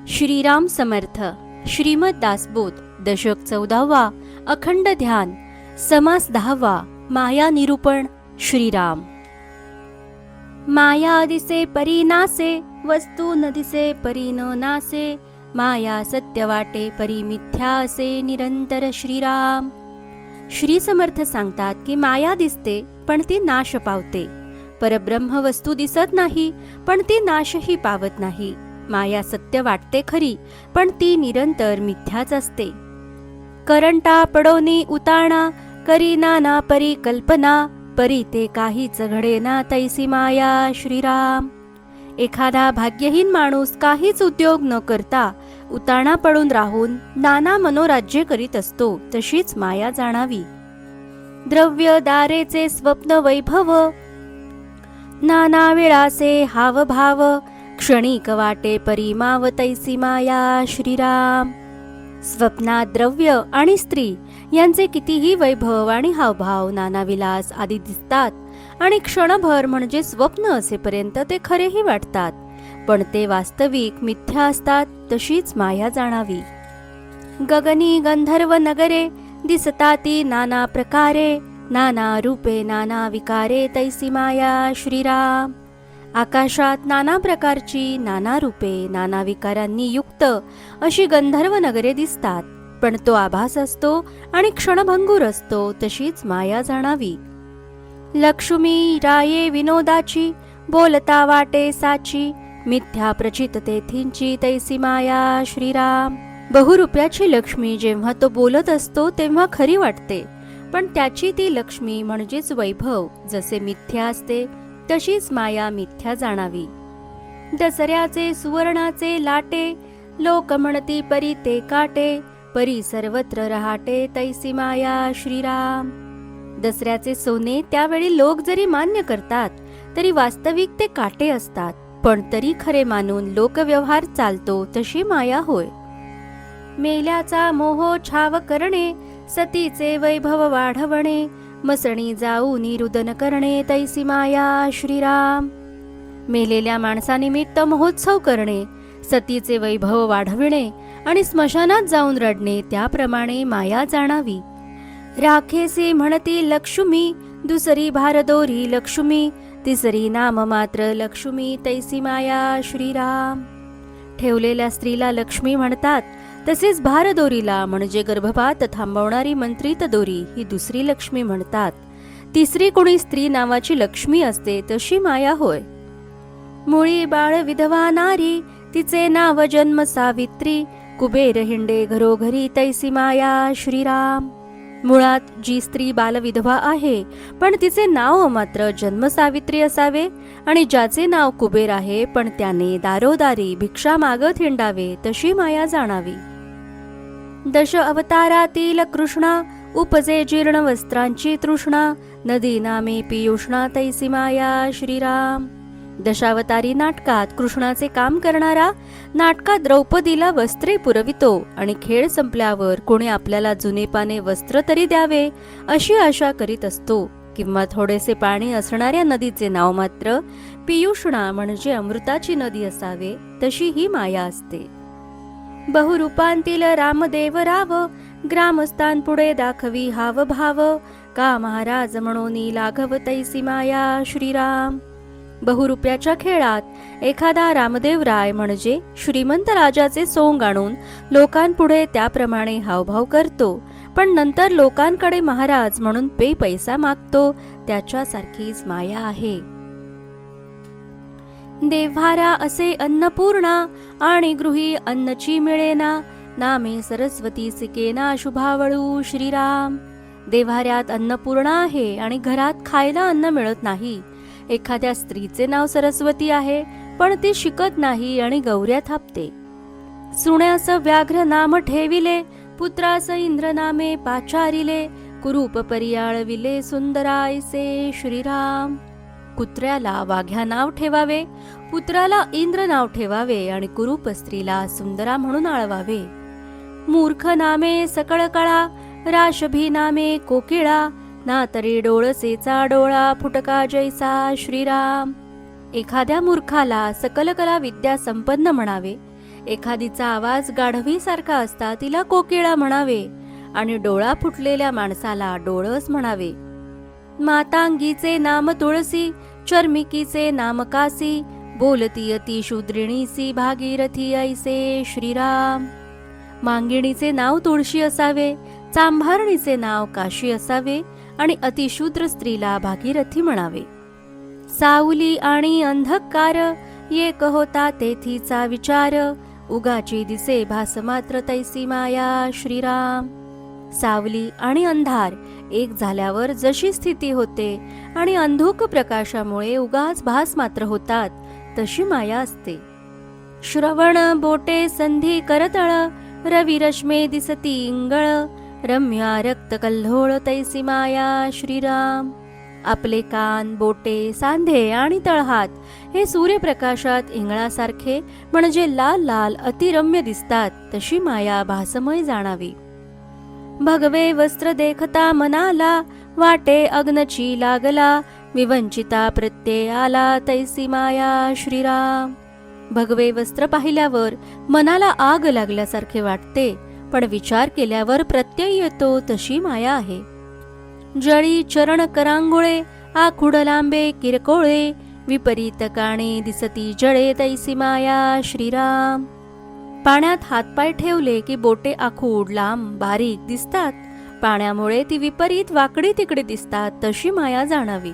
श्रीराम समर्थ. श्रीमद दासबोध. दशक 14वा. अखंड ध्यान. समास 10वा. माया निरूपण. श्रीराम. माया दिसे परी नासे, वस्तू न दिसे परी न नासे. माया सत्य वाटे परी मिथ्या असे निरंतर. श्रीराम. श्री समर्थ सांगतात की माया दिसते पण ती नाश पावते. परब्रह्म वस्तू दिसत नाही पण ती नाशही पावत नाही. माया सत्य वाटते खरी पण ती निरंतर मिथ्याच असते. करंटा पडोनी उताणा, करी नाना परी कल्पना. परी ते काहीच घडेना, तैसी माया. श्रीराम. एखादा भाग्यहीन माणूस काहीच उद्योग न करता उताणा पडून राहून नाना मनोराज्य करीत असतो, तशीच माया जाणावी. द्रव्य दारेचे स्वप्न वैभव, नाना वेळाचे हावभाव. क्षणिक वाटे परिमाव, तैसी माया. श्रीराम. स्वप्नात द्रव्य आणि स्त्री यांचे कितीही वैभव आणि हावभाव, नाना विलास आदी दिसतात आणि क्षणभर म्हणजे स्वप्न असेपर्यंत ते खरेही वाटतात, पण ते वास्तविक मिथ्या असतात. तशीच माया जाणावी. गगनी गंधर्व नगरे, दिसताती नाना प्रकारे. नाना रूपे नाना विकारे, तैसी माया. श्रीराम. आकाशात नाना प्रकारची, नाना रूपे, नाना विकारांनी युक्त अशी गंधर्व नगरे दिसतात, पण तो आभास असतो आणि क्षणभंगूर असतो. तशीच माया जाणावी. लक्ष्मी राये विनोदाची, बोलता वाटे साची. मिथ्या प्रचित तेथींची, तैसी माया. श्रीराम. बहुरूप्याची लक्ष्मी जेव्हा तो बोलत असतो तेव्हा खरी वाटते, पण त्याची ती लक्ष्मी म्हणजेच वैभव जसे मिथ्या असते, तशीच माया मिथ्या जाणावी. दसऱ्याचे सुवर्णाचे लाटे, लोक म्हणती परी ते काटे. परी सर्वत्र रहाटे, तैसी माया. श्रीराम. दसऱ्याचे सोने त्यावेळी लोक जरी मान्य करतात तरी वास्तविक ते काटे असतात, पण तरी खरे मानून लोकव्यवहार चालतो, तशी माया होय. मेल्याचा मोह छाव करणे, सतीचे वैभव वाढवणे. मसणी जाऊ निरुदन करणे, तैसी माया. श्रीराम. मेलेल्या माणसानिमित्त महोत्सव करणे, सतीचे वैभव वाढविणे आणि स्मशानात जाऊन रडणे, त्याप्रमाणे माया जाणावी. राखेसी म्हणती लक्ष्मी, दुसरी भारदोरी लक्ष्मी. तिसरी नाम मात्र लक्ष्मी, तैसी माया. श्रीराम. ठेवलेल्या स्त्रीला लक्ष्मी म्हणतात, तसेच भारदोरीला म्हणजे गर्भपात थांबवणारी मंत्रित दोरी ही दुसरी लक्ष्मी म्हणतात. तिसरी कोणी स्त्री नावाची लक्ष्मी असते, तशी माया होय. मुळी बाळ विधवा नारी, तिचे नाव जन्म सावित्री. कुबेर हिंडे घरोघरी, तैसी माया. श्रीराम. मुळात जी स्त्री बालविधवा आहे पण तिचे नाव मात्र जन्म सावित्री असावे, आणि ज्याचे नाव कुबेर आहे पण त्याने दारोदारी भिक्षा मागत हिंडावे, तशी माया जाणावी. दश अवतारातील कृष्णा, उपजे जीर्ण वस्त्रांची तृष्णा. नदी नामे पियुष्णा, तैसी माया. श्रीराम. दशावतारी नाटकात कृष्णाचे काम करणारा नाटकात द्रौपदीला वस्त्रे पुरवितो आणि खेळ संपल्यावर कोणी आपल्याला जुने पाने वस्त्र तरी द्यावे अशी आशा करीत असतो, किंवा थोडेसे पाणी असणाऱ्या नदीचे नाव मात्र पियुष्णा म्हणजे अमृताची नदी असावे, तशी ही माया असते. बहुरूपांतील रामदेव राव, ग्रामस्थान पुढे दाखवी हावभाव. का महाराज म्हणून लाघव, तैसी माया. श्रीराम. बहुरूप्याच्या खेळात एखादा रामदेव राय म्हणजे श्रीमंत राजाचे सोंग आणून लोकांपुढे त्याप्रमाणे हावभाव करतो, पण नंतर लोकांकडे महाराज म्हणून पैसा मागतो, त्याच्यासारखीच माया आहे. देव्हारा असे अन्नपूर्णा, आणि गृही अन्नची मिळेना. नामे सरस्वती सिकेना, शुभावळू. श्रीराम. देव्हाऱ्यात अन्नपूर्णा आहे आणि घरात खायला अन्न मिळत नाही. एखाद्या स्त्रीचे नाव सरस्वती आहे पण ती शिकत नाही आणि गौऱ्या थापते. सुण्यास व्याघ्र नाम ठेविले, पुत्रास इंद्र नामे पाचारिले. कुरूप परियाळविले, सुंदरायसे. श्रीराम. कुत्र्याला वाघ्या नाव ठेवावे, पुत्राला इंद्र नाव ठेवावे आणि कुरूप स्त्रीला सुंदरा म्हणून आळवावे. मूर्ख नामे सकळ कळा, राशभी नामे कोकिळा. ना तरी डोळसेचा डोळा, फुटका जैसा. श्रीराम. एखाद्या मूर्खाला सकल कला विद्या संपन्न म्हणावे, एखादीचा आवाज गाढवीसारखा असता तिला कोकिळा म्हणावे आणि डोळा फुटलेल्या माणसाला डोळस म्हणावे. मातांगीचे नाम तुळसी, चर्मिकीचे नाम कासी, बोलती अति शूद्रिणीसी भागीरथी ऐसे श्रीराम. मांगिणीचे नाव तुळशी असावे, चांभारणीचे नाव काशी असावे आणि अतिशूद्र स्त्रीला भागीरथी म्हणावे. सावली आणि अंधकार एक होता तेथीचा विचार, उगाची दिसे भास मात्र तैसी माया श्रीराम. सावली आणि अंधार एक झाल्यावर जशी स्थिती होते आणि अंधुक प्रकाशामुळे उगाच भास मात्र होतात तशी माया असते. श्रवण बोटे संधी करतळ, रवी रश्मे दिसती इंगळ, रम्या रक्त कल्होळ तैसी माया श्रीराम. आपले कान, बोटे, सांधे आणि तळहात हे सूर्यप्रकाशात इंगळासारखे म्हणजे लाल लाल अतिरम्य दिसतात तशी माया भासमय जाणावी. भगवे वस्त्र देखता मनाला, वाटे अग्नची लागला, विवंचिता प्रत्यय आला तैसी माया श्रीराम. भगवे वस्त्र पाहिल्यावर मनाला आग लागल्यासारखे वाटते, पण विचार केल्यावर प्रत्यय येतो तशी माया आहे. जळी चरण करांगुळे, आखुड लांबे किरकोळे, विपरीत काणे दिसती जळे तैसी माया श्रीराम. पाण्यात हातपाय ठेवले की बोटे आखूड लांब बारीक दिसतात, पाण्यामुळे ती विपरीत वाकडी तिकडे दिसतात तशी माया जाणावी.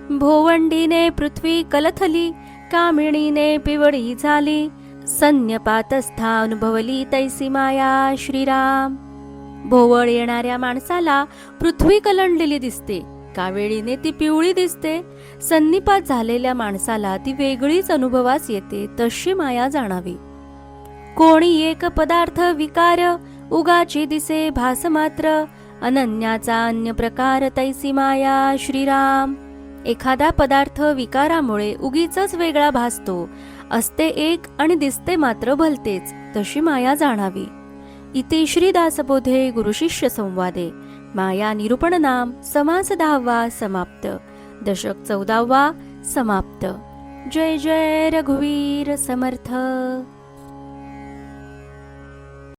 भोवंडीने पृथ्वी कलथली, कामिणीने पिवळी झाली, सन्यपातस्था अनुभवली तैसी माया श्रीराम. भोवळ येणाऱ्या माणसाला पृथ्वी कलंडलेली दिसते, कावेळीने ती पिवळी दिसते, सन्निपात झालेल्या माणसाला ती वेगळीच अनुभवास येते तशी माया जाणावी. कोणी एक पदार्थ विकार, उगाची दिसे भास मात्र, अनन्याचा अन्य प्रकार तैसी माया श्रीराम. एखादा पदार्थ विकारामुळे उगीचच वेगळा भासतो, असते एक आणि दिसते मात्र भलतेच तशी माया जाणावी. इति श्रीदासबोधे गुरुशिष्य संवादे माया निरूपण नाम समास 10वा समाप्त. दशक 14वा समाप्त. जय जय रघुवीर समर्थ.